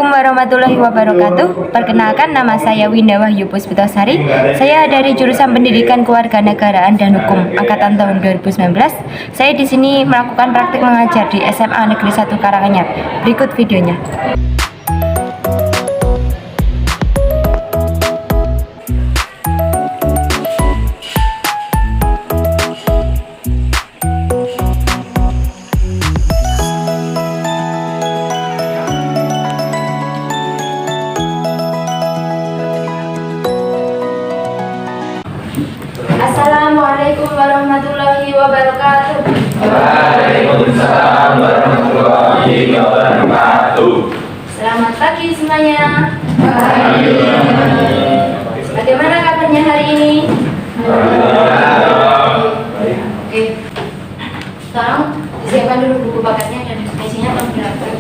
Assalamualaikum warahmatullahi wabarakatuh. Perkenalkan, nama saya Winda Wahyu Puspitasari. Saya dari jurusan Pendidikan Kewarganegaraan dan Hukum angkatan tahun 2019. Saya di sini melakukan praktik mengajar di SMA Negeri 1 Karanganyar. Berikut videonya. Assalamualaikum warahmatullahi wabarakatuh. Waalaikumsalam warahmatullahi wabarakatuh. Selamat pagi semuanya. Bagaimana kabarnya hari ini? Oke. Tolong disiapkan dulu buku paketnya dan isinya tolong dirapkan.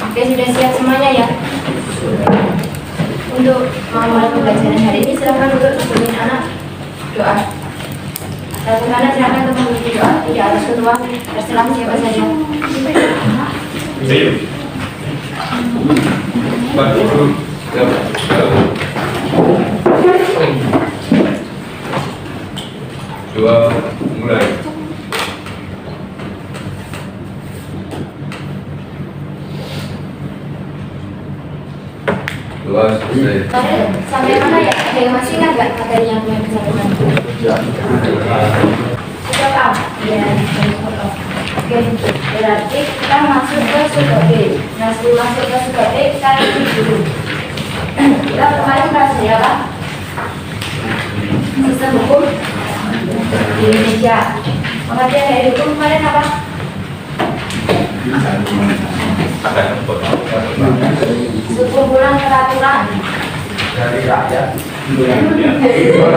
Oke, sudah siap semuanya ya? Untuk memulai pembelajaran hari ini, silakan duduk sebelum anak doa. Satu anak silakan untuk mengikuti doa, tidak harus ketua, terserah siapa saja. Dua, mulai. Dua, selesai. Sampai mana ya? Ada yang masih ingat nggak materi yang punya kesamaan? Sudah paham? Ya. Oke, berarti kita masuk ke sub B. Nah, sebelum masuk ke sub B, kita isi dulu. Kita kemarin belajar apa? Sistem hukum di Indonesia. Pengertian dari hukum kemarin apa? Sekumpulan peraturan Dari rakyat. sekumpulan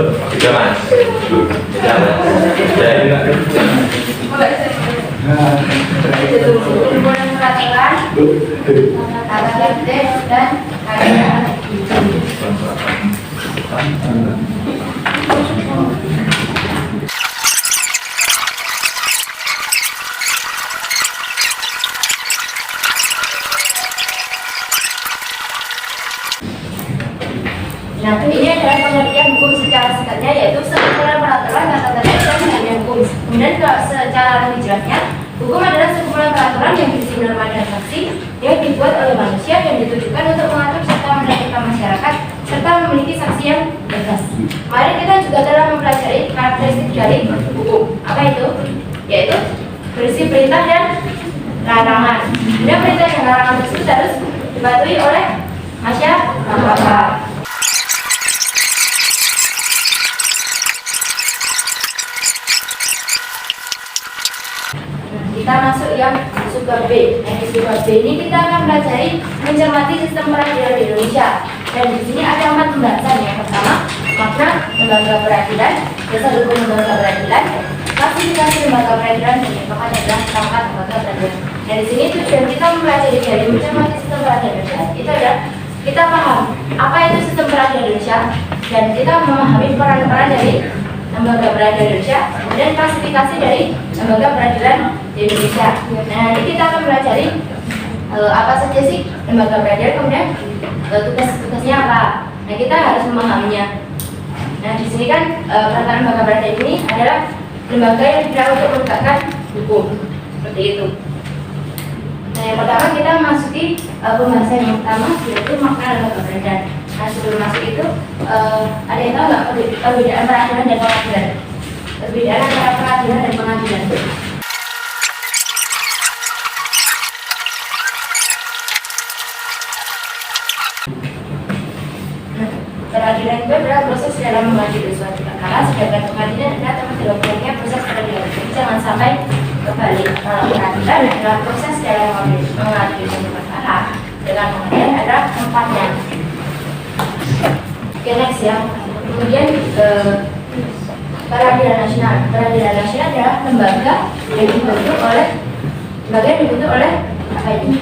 peraturan sekumpulan peraturan tata tertib dan keadaan. Nah, ini adalah pengertian hukum secara singkatnya, yaitu sekumpulan peraturan tata tertib dan keadaan hukum. Kemudian kalau secara lebih jelasnya, hukum adalah sekumpulan peraturan yang berisi norma dan sanksi yang dibuat oleh manusia dan ditujukan untuk mengatur serta menentukan masyarakat serta memiliki sanksi yang tegas. Kemarin kita juga telah mempelajari karakteristik dari hukum. Apa itu? Yaitu berisi perintah dan larangan. Kemudian perintah dan larangan tersebut harus dipatuhi oleh masyarakat. Kita masuk yang sub B. Nah, di sub B ini kita akan pelajari mencermati sistem peradilan di Indonesia. Dan di sini ada 4 pembahasan. Yang pertama, makna lembaga peradilan, dasar hukum lembaga peradilan, klasifikasi lembaga peradilan, dan yang keempat adalah pangkat lembaga peradilan. Nah, di sini tujuan kita mempelajari dari mencermati sistem peradilan Indonesia itu adalah kita paham apa itu sistem peradilan Indonesia dan kita memahami peran-peran dari lembaga peradilan Indonesia, kemudian klasifikasi dari lembaga peradilan di Indonesia. Nah, nanti kita akan pelajari apa saja sih lembaga peradilan, kemudian tugas-tugasnya apa. Nah, kita harus memahaminya. Nah, di sini kan peraturan lembaga peradilan ini adalah lembaga yang digunakan untuk menegakkan hukum, seperti itu. Nah, yang pertama kita masuki pembahasan yang pertama, yaitu makna lembaga peradilan. Nah, sebelum masuk itu, ada yang tahu nggak perbedaan peradilan dan pengadilan? Perbedaan antara peradilan dan pengadilan. Nah, peradilan itu adalah proses dalam mengadili suatu perkara, sedangkan pengadilan adalah tempat dilakukannya proses peradilan. Jadi jangan sampai kebalik. Kalau peradilan adalah proses dalam mengadili suatu perkara, dengan pengadilan adalah tempatnya. Oke, next ya. Kemudian peradilan nasional. Peradilan nasional adalah lembaga yang dibentuk oleh apa ini?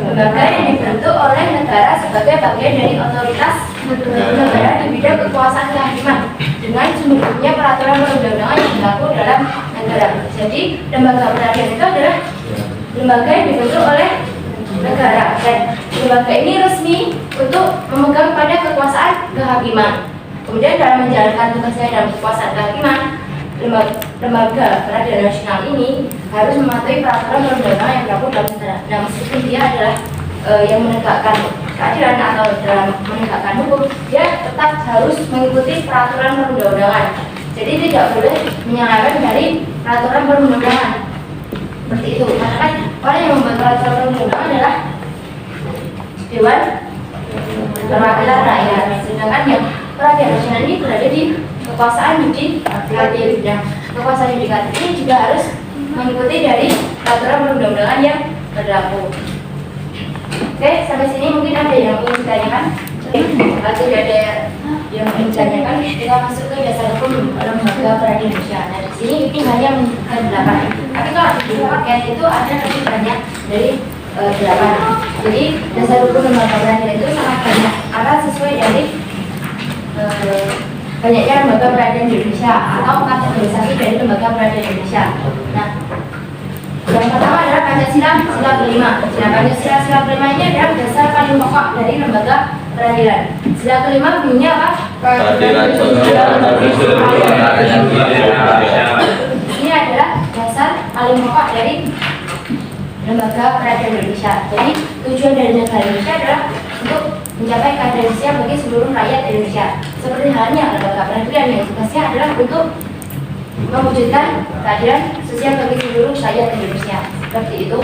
Lembaga yang dibentuk oleh negara sebagai bagian dari otoritas negara di bidang kekuasaan kehakiman dengan sumbernya peraturan perundang-undangan yang berlaku dalam negara. Jadi lembaga peradilan itu adalah lembaga yang dibentuk oleh negara dan lembaga ini resmi untuk memegang pada kekuasaan kehakiman. Kemudian dalam menjalankan tugasnya dalam kekuasaan kehakiman, lembaga peradilan nasional ini harus mematuhi peraturan perundang-undangan yang berlaku dalam negara. Nah, meskipun dia adalah yang menegakkan keadilan atau dalam menegakkan hukum, dia tetap harus mengikuti peraturan perundang-undangan. Jadi tidak boleh menyeleweng dari peraturan perundang-undangan. Seperti itu. Karena kan orang yang membuat peraturan perundang-undangan adalah Dewan Perwakilan Rakyat. Sedangkan yang peradilan nasional ini berada di kekuasaan yudikatif. Nah, kekuasaan yudikatif ini juga harus mengikuti dari peraturan perundang-undangan yang berlaku. Oke, sampai sini mungkin ada yang ingin ditanyakan? Atau tidak ada yang ingin ditanyakan? Kita masuk ke dasar hukum lembaga peradilan Indonesia. Nah, di sini ini hanya menunjukkan 8. Tapi kalau di paket itu ada lebih banyak dari 8. Jadi dasar hukum lembaga peradilan itu sangat banyak. Karena sesuai dari banyaknya lembaga peradilan di Indonesia atau kategorisasi dari lembaga peradilan Indonesia. Nah, yang pertama adalah Pancasila sila kelima. Nah, Pancasila sila kelima ini adalah dasar paling pokok dari lembaga peradilan. Sila kelima bunyinya apa? Keadilan sosial bagi seluruh rakyat Indonesia. Ini adalah dasar paling pokok dari lembaga peradilan Indonesia. Jadi tujuan dari negara Indonesia adalah untuk mencapai keadilan sosial bagi seluruh rakyat Indonesia. Seperti halnya lembaga peradilan yang tugasnya adalah untuk mewujudkan keadilan sosial bagi seluruh rakyat Indonesia. Seperti itu.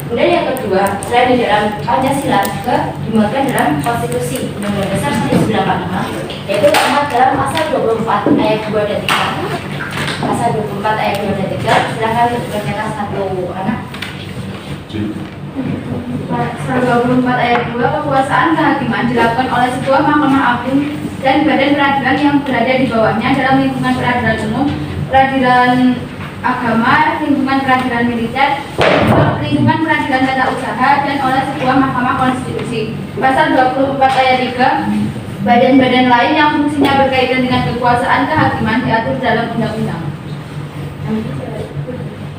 Kemudian yang kedua, selain di dalam Pancasila juga dimuatkan dalam Konstitusi Undang-Undang Dasar 1945, yaitu termuat dalam pasal 24 ayat 2 dan 3. Pasal 24 ayat 2 dan 3. Silakan dibacakan satu anak. Pasal 24 ayat 2, kekuasaan kehakiman dilakukan oleh sebuah mahkamah agung dan badan peradilan yang berada di bawahnya dalam lingkungan peradilan umum, peradilan agama, lingkungan peradilan militer, lingkungan peradilan tata usaha, dan oleh sebuah mahkamah konstitusi. Pasal 24 ayat 3, badan-badan lain yang fungsinya berkaitan dengan kekuasaan kehakiman diatur dalam undang-undang.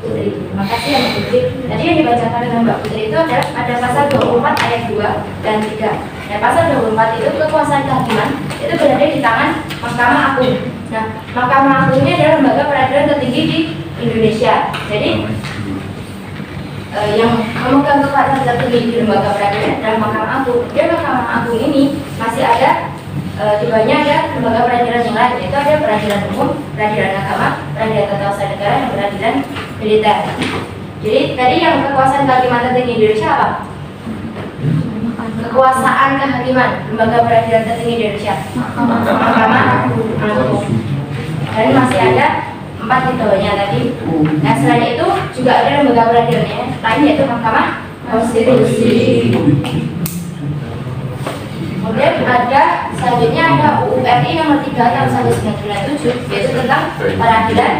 Terima kasih ya Mbak Putri. Tadi yang dibacakan dengan Mbak Putri itu ada pasal 24 ayat 2 dan 3. Nah, pasal 24 itu kekuasaan kehakiman itu berada di tangan Mahkamah Agung. Nah, Mahkamah Agung ini adalah lembaga peradilan tertinggi di Indonesia. Jadi yang memegang kekuasaan tertinggi di lembaga peradilan adalah Mahkamah Agung. Dan Mahkamah Agung ini masih ada di bawahnya ada lembaga peradilan yang lain, yaitu ada peradilan umum, peradilan agama, peradilan tata usaha negara, dan peradilan militer. Jadi tadi yang kekuasaan kehakiman tertinggi Indonesia apa? Kekuasaan kehakiman lembaga peradilan tertinggi Indonesia, Mahkamah Agung. Dan masih ada 4 di bawahnya tadi. Nah, selain itu juga ada lembaga peradilan lain, yaitu Mahkamah Konstitusi. Kemudian ada selanjutnya ada UU RI nomor 3 tahun 1997, yaitu tentang peradilan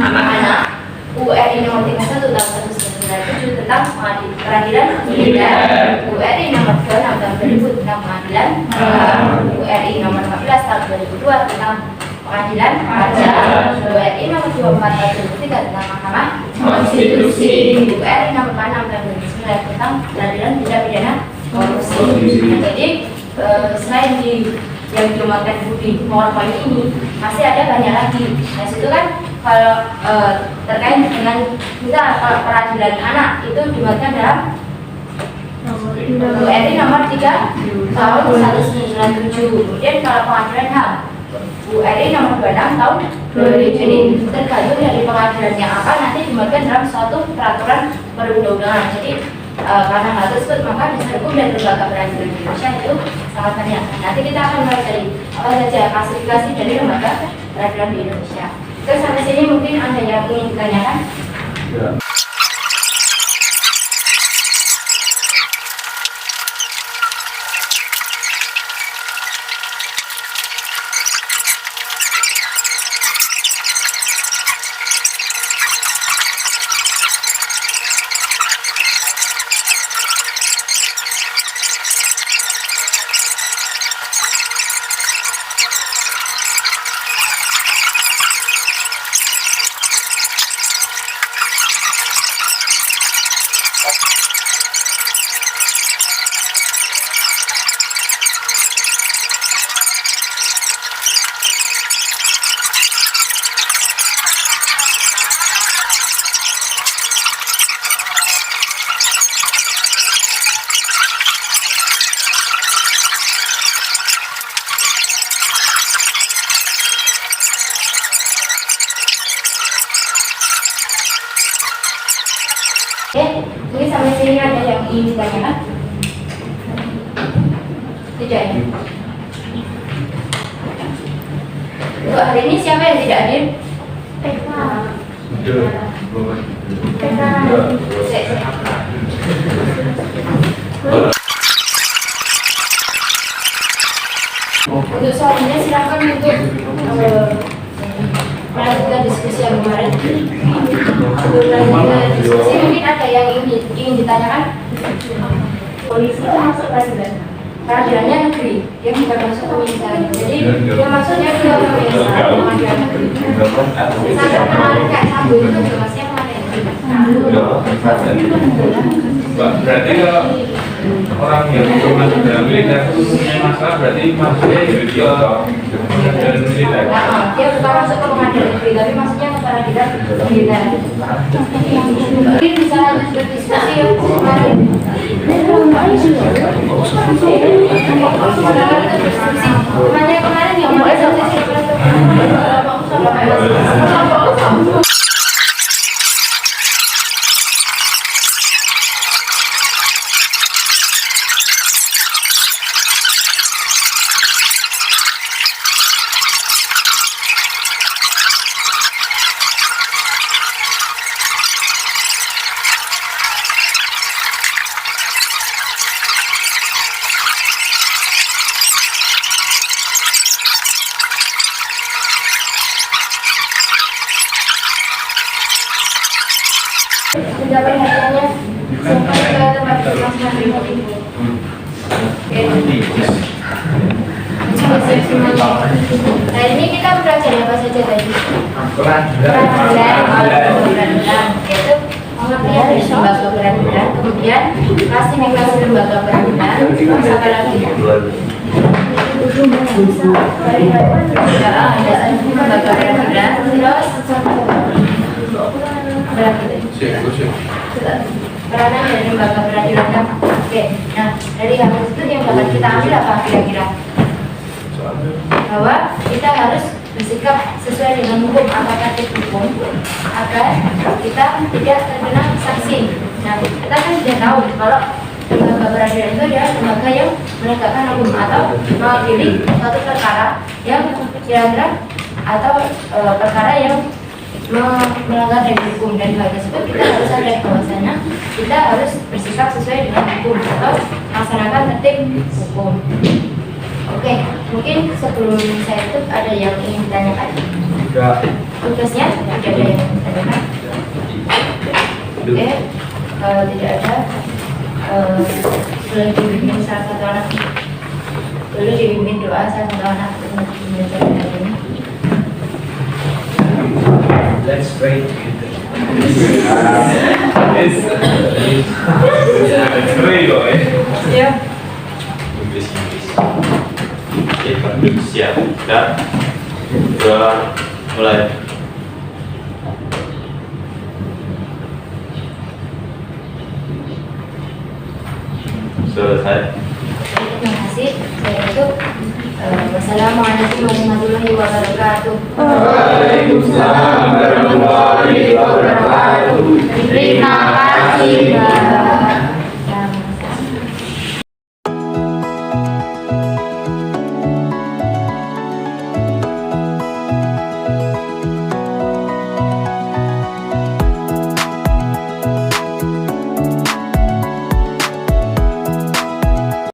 anak. UU RI nomor 31 tahun 1997 tentang peradilan militer. UU RI nomor 26 tahun 2000 tentang pengadilan. UU RI nomor 14 tahun 2002 tentang pengadilan pajak. UU RI nomor 24 tahun 2003 tentang Mahkamah Konstitusi. UU RI nomor 46 tahun 2009 tentang peradilan tindak pidana korupsi. Jadi selain yang dilumatkan di PowerPoint ini masih ada banyak lagi. Nah, situ kan kalau terkait dengan misal kalau peradilan anak itu dimuatkan dalam UU RI nomor 3 tahun 1997. Kemudian kalau pengadilan HAM UU RI nomor 26 tahun 2000. Jadi tergantung dari pengadilannya apa nanti dimuatkan dalam suatu peraturan perundang-undangan. Jadi karena hal tersebut maka dasar hukum dan lembaga peradilan Indonesia itu sangat banyak. Nanti kita akan mulai dari apa saja klasifikasi dari lembaga peradilan di Indonesia. Terus sampai sini mungkin ada yang ingin ditanyakan? Ya. ingin ditanyakan? Tidak ya? Untuk hari ini siapa yang tidak hadir? Untuk selanjutnya silakan untuk melanjutkan diskusi yang kemarin. Untuk melanjutkan diskusi mungkin ada yang ingin ditanyakan? Polisi itu masuk peradilannya negeri, dia bukan masuk pemerintahan. Jadi dia masuknya ke pemerintahan negeri. Sampai kemarin Kak Sambo itu juga masih yang mana? Berarti kalau orang yang masuk dalam militer itu punya masalah, berarti masuknya ke pengadilan militer. Dia bukan masuk ke pengadilan negeri, tapi masuknya ke peradilan militer. Mungkin bisa lanjut berdiskusi yang kemarin. Kemarin yang mau mencapai hadiahnya sampai ke tempat masing-masing. Nah ini kita belajar apa saja tadi? Peradilan, yaitu pengertian dari lembaga peradilan, kemudian klasifikasi lembaga peradilan, terus apa lagi? Lembaga peradilan, terus peranan dari lembaga peradilan kan? Oke, nah dari hal itu yang dapat kita ambil apa kira-kira? Bahwa kita harus bersikap sesuai dengan hukum, apakah itu hukum, agar kita tidak terkena sanksi. Nah, kita kan sudah tahu kalau lembaga peradilan itu adalah lembaga yang menegakkan hukum atau mewakili suatu perkara yang kira-kira atau perkara yang melanggar dari hukum, dan hal tersebut kita harus sadar bahwasanya kita harus bersikap sesuai dengan hukum atau melaksanakan tertib hukum. Oke, mungkin sebelum saya tutup ada yang ingin ditanyakan? Tugasnya tidak ada yang ingin ditanyakan? Oke, kalau tidak ada, boleh dibimbing salah satu anak, boleh dibimbing doa salah satu anak untuk menjadi hari ini. Let's pray. It's real, Ya. Siap, dan dua mulai. Selesai. Terima kasih. Saya tutup. Wassalamualaikum warahmatullahi wabarakatuh. Waalaikumsalam warahmatullahi wabarakatuh. Terima kasih.